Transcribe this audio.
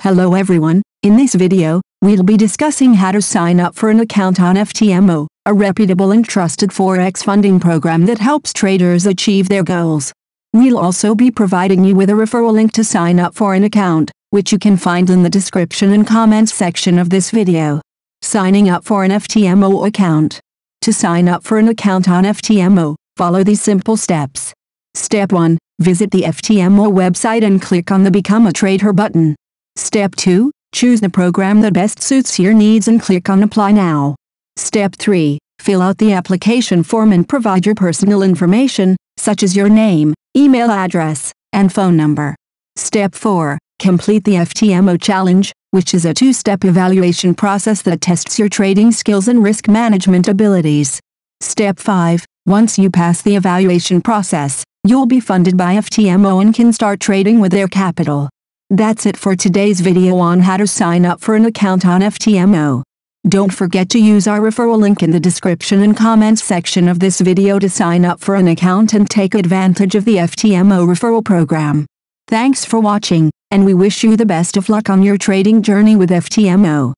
Hello everyone, in this video, we'll be discussing how to sign up for an account on FTMO, a reputable and trusted Forex funding program that helps traders achieve their goals. We'll also be providing you with a referral link to sign up for an account, which you can find in the description and comments section of this video. Signing up for an FTMO account. To sign up for an account on FTMO, follow these simple steps. Step 1. Visit the FTMO website and click on the Become a Trader button. Step 2. Choose the program that best suits your needs and click on Apply Now. Step 3. Fill out the application form and provide your personal information, such as your name, email address, and phone number. Step 4. Complete the FTMO challenge, which is a two-step evaluation process that tests your trading skills and risk management abilities. Step 5. Once you pass the evaluation process, you'll be funded by FTMO and can start trading with their capital. That's it for today's video on how to sign up for an account on FTMO. Don't forget to use our referral link in the description and comments section of this video to sign up for an account and take advantage of the FTMO referral program. Thanks for watching, and we wish you the best of luck on your trading journey with FTMO.